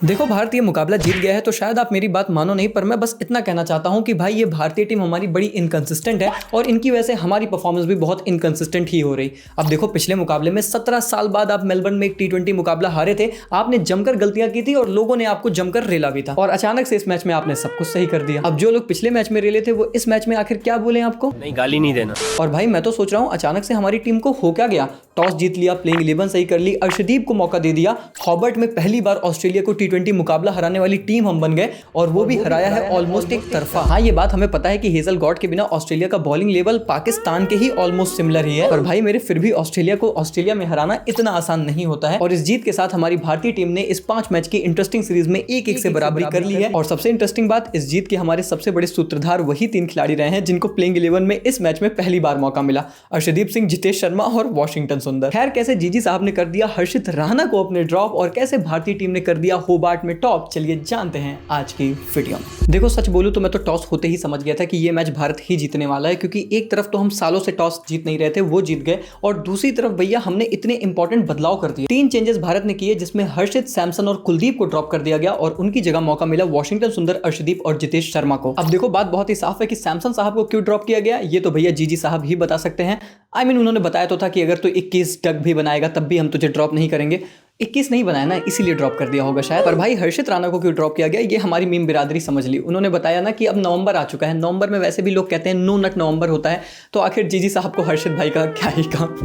देखो भारतीय मुकाबला जीत गया है तो शायद आप मेरी बात मानो नहीं, पर मैं बस इतना कहना चाहता हूं कि भाई ये भारतीय टीम हमारी बड़ी इनकंसिस्टेंट है और इनकी वजह से हमारी परफॉर्मेंस भी बहुत इनकंसिस्टेंट ही हो रही। अब देखो पिछले मुकाबले में 17 साल बाद आप मेलबर्न में एक T20 मुकाबला हारे थे, आपने जमकर गलतियां की थी और लोगों ने आपको जमकर रेला भी था और अचानक से इस मैच में आपने सब कुछ सही कर दिया। अब जो लोग पिछले मैच में रेले थे वो इस मैच में आखिर क्या बोले आपको? नहीं, गाली नहीं देना। और भाई मैं तो सोच रहा हूँ अचानक से हमारी टीम को हो क्या गया। टॉस जीत लिया, प्लेइंग 11 सही कर ली, अर्शदीप को मौका दे दिया, हॉबर्ट में पहली बार ऑस्ट्रेलिया को T20 मुकाबला हराने वाली टीम हम बन गए और वो भी हराया है ऑलमोस्ट एक तरफा। हाँ ये बात हमें पता है कि हेजल गॉड के बिना ऑस्ट्रेलिया का बॉलिंग लेवल पाकिस्तान के ही ऑलमोस्ट सिमिलर ही है, पर भाई मेरे फिर भी ऑस्ट्रेलिया को ऑस्ट्रेलिया में हराना इतना आसान नहीं होता है। और इस जीत के साथ हमारी भारतीय टीम ने इस 5 मैच की इंटरेस्टिंग सीरीज में 1-1 से बराबरी कर ली है। और सबसे इंटरेस्टिंग बात, इस जीत के हमारे सबसे बड़े सूत्रधार वही 3 खिलाड़ी रहे हैं जिनको प्लेइंग 11 में इस मैच में पहली बार मौका मिला, अर्शदीप सिंह, जितेश शर्मा और वॉशिंगटन सुंदर। खैर कैसे जीजी साहब ने कर दिया हर्षित राणा को अपने ड्रॉप और कैसे भारतीय टीम ने कर दिया होबार्ट में टॉप, चलिए जानते हैं आज की वीडियो में। देखो सच बोलूं तो मैं तो टॉस होते ही समझ गया था कि ये मैच भारत ही जीतने वाला है, क्योंकि एक तरफ तो हम सालों से टॉस जीत नहीं रहे थे, वो जीत गए, और दूसरी तरफ भैया हमने इतने इंपॉर्टेंट बदलाव कर दिए। 3 चेंजेस भारत ने किए जिसमें हर्षित, सैमसन और कुलदीप को ड्रॉप कर दिया गया और उनकी जगह मौका मिला वॉशिंगटन सुंदर, अर्शदीप और जितेश शर्मा को। अब देखो बात बहुत ही साफ है कि सैमसन साहब को क्यों ड्रॉप किया गया, ये तो भैया जीजी साहब ही बता सकते हैं। उन्होंने बताया तो था कि अगर तू 21 डक भी बनाएगा तब भी हम तुझे ड्रॉप नहीं करेंगे। 21 नहीं बनाया ना, इसीलिए ड्रॉप कर दिया होगा शायद। पर भाई हर्षित राणा को क्यों ड्रॉप किया गया, ये हमारी मीम बिरादरी समझ ली। उन्होंने बताया ना कि अब नवंबर आ चुका है, नवंबर में वैसे भी लोग कहते हैं नो नट नवंबर होता है, तो आखिर जीजी साहब को हर्षित भाई का क्या ही काम।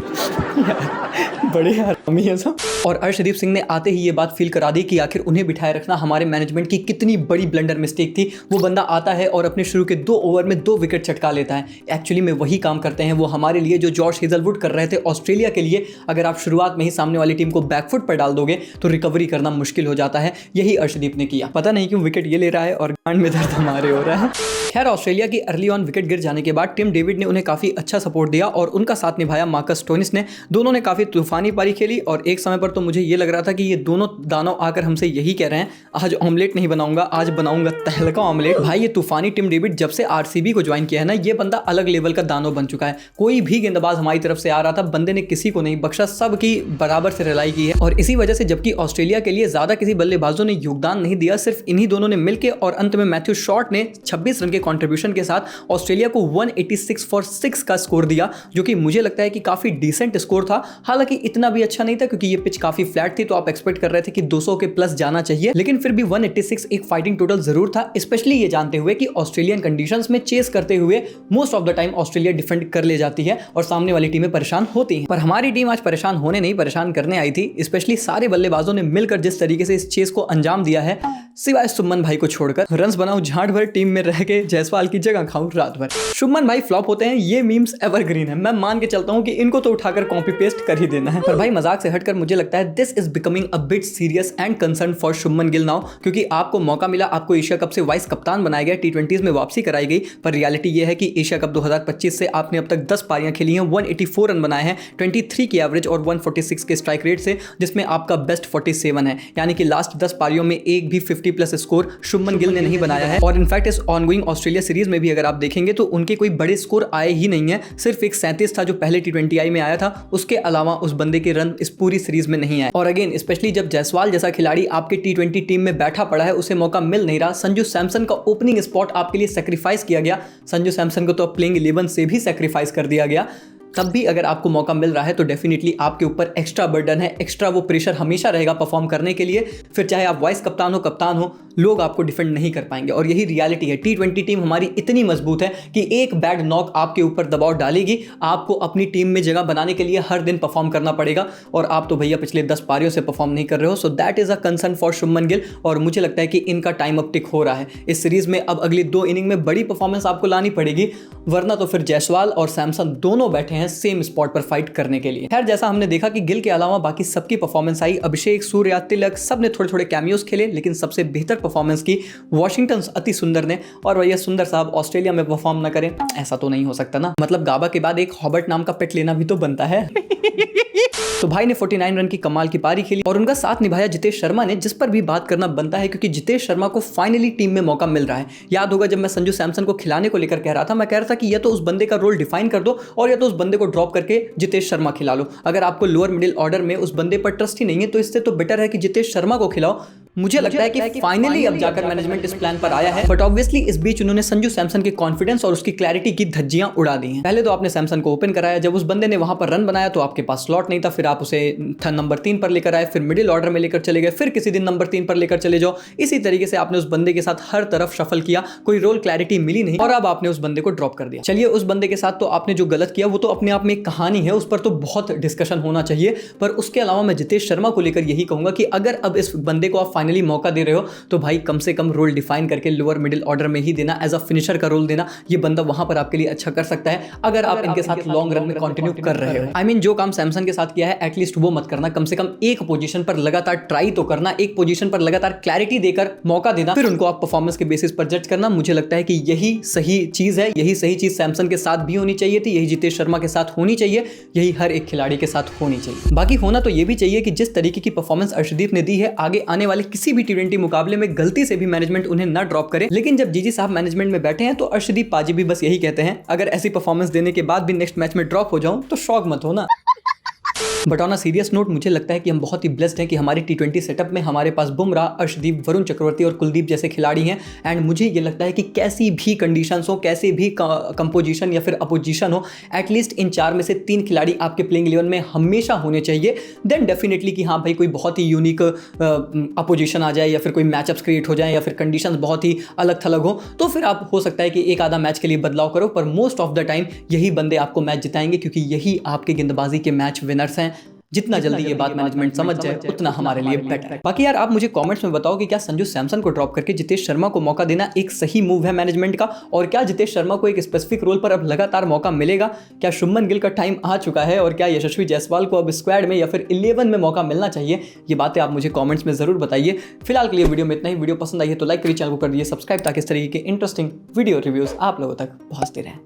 बड़े हरामी है सब। और अर्शदीप सिंह ने आते ही ये बात फील करा दी कि आखिर उन्हें बिठाए रखना हमारे मैनेजमेंट की कितनी बड़ी ब्लंडर मिस्टेक थी। वो बंदा आता है और अपने शुरू के 2 ओवर में 2 विकेट चटका लेता है। एक्चुअली में वही काम करते हैं वो हमारे लिए जो जॉर्ज हेजलवुड कर रहे थे ऑस्ट्रेलिया के लिए। अगर आप शुरुआत में ही सामने वाली टीम को बैकफुट पर डाल दोगे तो रिकवरी करना मुश्किल हो जाता है। यही अर्शदीप ने किया। पता नहीं क्यों विकेट ये ले रहा है और गांड में दर्द हमारे हो रहा है। खैर ऑस्ट्रेलिया की अर्ली ऑन विकेट गिर जाने के बाद टिम डेविड ने उन्हें काफी अच्छा सपोर्ट दिया और उनका साथ निभाया मार्कस स्टोइनिस ने। दोनों ने काफी तूफानी पारी खेली और एक समय पर तो मुझे ये लग रहा था कि ये दोनों दानव आकर हमसे यही कह रहे हैं, आज ऑमलेट नहीं बनाऊंगा, आज बनाऊंगा तहलका ऑमलेट। भाई ये तूफानी टिम डेविड जब से आरसीबी को ज्वाइन किया है ना, ये बंदा अलग लेवल का दानव बन चुका है। कोई भी गेंदबाज हमारी तरफ से आ रहा था, बंदे ने किसी को नहीं बख्शा, सबकी बराबर से रिलाई की है। और इसी वजह से जबकि ऑस्ट्रेलिया के लिए ज्यादा किसी बल्लेबाजों ने योगदान नहीं दिया, सिर्फ इन्हीं दोनों ने मिलकर, और अंत में मैथ्यू शॉर्ट ने 26 रन के कंट्रीब्यूशन के साथ ऑस्ट्रेलिया को 186 फॉर 6 का स्कोर दिया, जो कि मुझे लगता है कि काफी डिसेंट स्कोर था। हालांकि इतना भी अच्छा नहीं था क्योंकि ये पिच काफी फ्लैट थी, तो आप एक्सपेक्ट कर रहे थे कि 200 के प्लस जाना चाहिए, लेकिन फिर भी 186 एक फाइटिंग टोटल जरूर था, स्पेशली ये जानते हुए कि ऑस्ट्रेलियन कंडीशंस में चेस करते हुए most of the time Australia defend कर ले जाती है और सामने वाली टीमें परेशान होती हैं। पर हमारी टीम आज परेशान होने नहीं, परेशान करने आई थी। स्पेशली सारे बल्लेबाजों ने मिलकर जिस तरीके से इस चेस को अंजाम दिया है, सिवाय शुभमन भाई को छोड़कर। रन्स बनाऊं झाड़ भर, टीम में रह के जायसवाल की जगह खाऊं रात भर। शुभमन भाई फ्लॉप होते हैं, ये मीम्स एवरग्रीन है। मैं मान के चलता हूं कि इनको तो उठाकर कॉपी पेस्ट कर ही देना है। पर भाई मजाक से हटकर मुझे लगता है this is becoming a bit serious and concern for Shubman Gill now, क्योंकि आपको मौका मिला, आपको एशिया कप से वाइस कप्तान बनाया गया, T20s में वापसी कराई गई, पर रियलिटी ये है कि एशिया कप 2025 से आपने अब तक 10 पारियां खेली हैं, 184 रन बनाए हैं, 23 की एवरेज और 146 के स्ट्राइक रेट से, जिसमें आपका बेस्ट 47 है। यानी कि लास्ट 10 पारियों में एक भी 50 प्लस स्कोर शुभमन गिल ने नहीं बनाया है। और इनफैक्ट इस ऑनगोइंग ऑस्ट्रेलिया सीरीज में भी अगर आप देखेंगे तो उनके कोई बड़े स्कोर आए ही नहीं है। सिर्फ एक 37 था जो पहले T20I में आया था, उसके अलावा उस बंदे के रन इस पूरी सीरीज में नहीं आए। और अगेन स्पेशली जब जायसवाल जैसा खिलाड़ी आपके T20 टीम में बैठा पड़ा है, उसे मौका मिल नहीं रहा। संजू सैमसन का ओपनिंग स्पॉट आपके लिए सेक्रीफाइस किया गया, संजू सैमसन को तो प्लेइंग 11 से भी सेक्रीफाइस कर दिया गया। तब भी अगर आपको मौका मिल रहा है तो डेफिनेटली आपके ऊपर एक्स्ट्रा बर्डन है, एक्स्ट्रा वो प्रेशर हमेशा रहेगा परफॉर्म करने के लिए। फिर चाहे आप वाइस कप्तान हो, लोग आपको डिफेंड नहीं कर पाएंगे। और यही रियलिटी है। T20 टीम हमारी इतनी मजबूत है कि एक बैड नॉक आपके ऊपर दबाव डालेगी, आपको अपनी टीम में जगह बनाने के लिए हर दिन परफॉर्म करना पड़ेगा, और आप तो भैया पिछले 10 पारियों से परफॉर्म नहीं कर रहे हो। So that is a concern for Shubman Gill, और मुझे लगता है कि इनका टाइम अब टिक हो रहा है। इस सीरीज में अब अगली 2 इनिंग में बड़ी परफॉर्मेंस आपको लानी पड़ेगी, वरना तो फिर जायसवाल और सैमसन दोनों बैठे हैं सेम स्पॉट पर फाइट करने के लिए। खैर जैसा हमने देखा कि गिल के अलावा बाकी सबकी परफॉर्मेंस आई, अभिषेक, सूर्या, तिलक, सब ने थोड़े थोड़े कैमियोज खेले, लेकिन सबसे बेहतर परफॉर्मेंस की वॉशिंगटन अति सुंदर ने। और भैया सुंदर साहब ऑस्ट्रेलिया में परफॉर्म ना करें, ऐसा तो नहीं हो सकता ना। मतलब गाबा के बाद एक हॉबर्ट नाम का पेट लेना भी तो बनता है। तो भाई ने 49 रन की कमाल की पारी खेली और उनका साथ निभाया जितेश शर्मा ने, जिस पर भी बात करना बनता है क्योंकि जितेश शर्मा को फाइनली टीम में मौका मिल रहा है। याद होगा जब मैं संजू सैमसन को खिलाने को लेकर कह रहा था, मैं कह रहा था कि या तो उस बंदे का रोल डिफाइन कर दो और या तो उस बंदे को ड्रॉप करके जितेश शर्मा खिला लो। अगर आपको लोअर मिडिल ऑर्डर में उस बंदे पर ट्रस्ट ही नहीं है तो इससे तो बेटर है कि जितेश शर्मा को खिलाओ। मुझे लगता है कि फाइनली अब जाकर मैनेजमेंट इस प्लान पर आया है, बट ऑब्वियसली इस बीच उन्होंने संजू सैमसन के कॉन्फिडेंस और उसकी क्लैरिटी की धज्जियां उड़ा दी हैं। पहले तो आपने सैमसन को ओपन कराया, जब उस बंदे ने वहां पर रन बनाया तो आपके पास स्लॉट नहीं था, फिर आप उसे नंबर 3 पर लेकर आए, फिर मिडिल ऑर्डर में लेकर चले गए, फिर किसी दिन नंबर 3 पर लेकर चले जाओ। इसी तरीके से आपने उस बंदे के साथ हर तरफ शफल किया, कोई रोल क्लैरिटी मिली नहीं और अब आपने उस बंदे को ड्रॉप कर दिया। चलिए, उस बंदे के साथ तो आपने जो गलत किया वो तो अपने आप में एक कहानी है, उस पर तो बहुत डिस्कशन होना चाहिए, पर उसके अलावा मैं जितेश शर्मा को लेकर यही कहूंगा कि अगर अब इस बंदे को आप फाइनली मौका दे रहे हो तो भाई कम से कम रोल डिफाइन करके लोअर मिडिल ऑर्डर में ही देना, एज अ फिनिशर का रोल देना। ये बंदा वहां पर आपके लिए अच्छा कर सकता है अगर आप इनके साथ लॉन्ग रन में कंटिन्यू कर रहे हो। आई मीन जो काम सैमसन के साथ किया है एटलीस्ट वो मत करना, कम से कम एक पोजीशन पर लगातार ट्राई तो करना, एक पोजीशन पर लगातार क्लैरिटी देकर मौका देना, फिर उनको आप परफॉर्मेंस के बेसिस पर जज करना। मुझे लगता है कि यही सही चीज है, यही सही चीज सैमसन के साथ भी होनी चाहिए थी, यही जितेश शर्मा के साथ होनी चाहिए, यही हर एक खिलाड़ी के साथ होनी चाहिए। बाकी होना तो ये भी चाहिए कि जिस तरीके की परफॉर्मेंस अर्शदीप ने दी है, आगे आने वाले किसी भी T20 मुकाबले में गलती से भी मैनेजमेंट उन्हें ना ड्रॉप करे। लेकिन जब जीजी साहब मैनेजमेंट में बैठे हैं तो अर्शदीप पाजी भी बस यही कहते हैं, अगर ऐसी परफॉर्मेंस देने के बाद भी नेक्स्ट मैच में ड्रॉप हो जाऊं तो शॉक मत होना। But on a serious note, मुझे लगता है कि हम बहुत ही ब्लेस्ड हैं कि हमारे T20 सेटअप में हमारे पास बुमराह, अर्शदीप, वरुण चक्रवर्ती और कुलदीप जैसे खिलाड़ी हैं। एंड मुझे ये लगता है कि कैसी भी कंडीशंस हो, कैसे भी कंपोजिशन या फिर अपोजिशन हो, एटलीस्ट इन 4 में से 3 खिलाड़ी आपके प्लेइंग 11 में हमेशा होने चाहिए। देन डेफिनेटली कि हाँ भाई कोई बहुत ही यूनिक अपोजिशन आ जाए या फिर कोई मैचअप्स क्रिएट हो जाए या फिर कंडीशंस बहुत ही अलग थलग हो तो फिर आप हो सकता है कि एक आधा मैच के लिए बदलाव करो, पर मोस्ट ऑफ द टाइम यही बंदे आपको मैच जिताएंगे क्योंकि यही आपके गेंदबाजी के मैच विनर्स हैं। जितना जल्दी ये बात मैनेजमेंट समझ जाए उतना हमारे लिए बेटर है। बाकी यार आप मुझे कमेंट्स में बताओ कि क्या संजू सैमसन को ड्रॉप करके जितेश शर्मा को मौका देना एक सही मूव है मैनेजमेंट का, और क्या जितेश शर्मा को एक स्पेसिफिक रोल पर अब लगातार मौका मिलेगा? क्या शुभमन गिल का टाइम आ चुका है और क्या यशस्वी जायसवाल को अब स्क्वाड में या फिर 11 में मौका मिलना चाहिए? ये बातें आप मुझे कॉमेंट्स में जरूर बताइए। फिलहाल के लिए वीडियो में इतना ही। वीडियो पसंद आई है तो लाइक करिए, चैनल को कर दिए सब्सक्राइब ताकि इस तरीके के इंटरेस्टिंग वीडियो रिव्यूज आप लोगों तक पहुंचते रहें।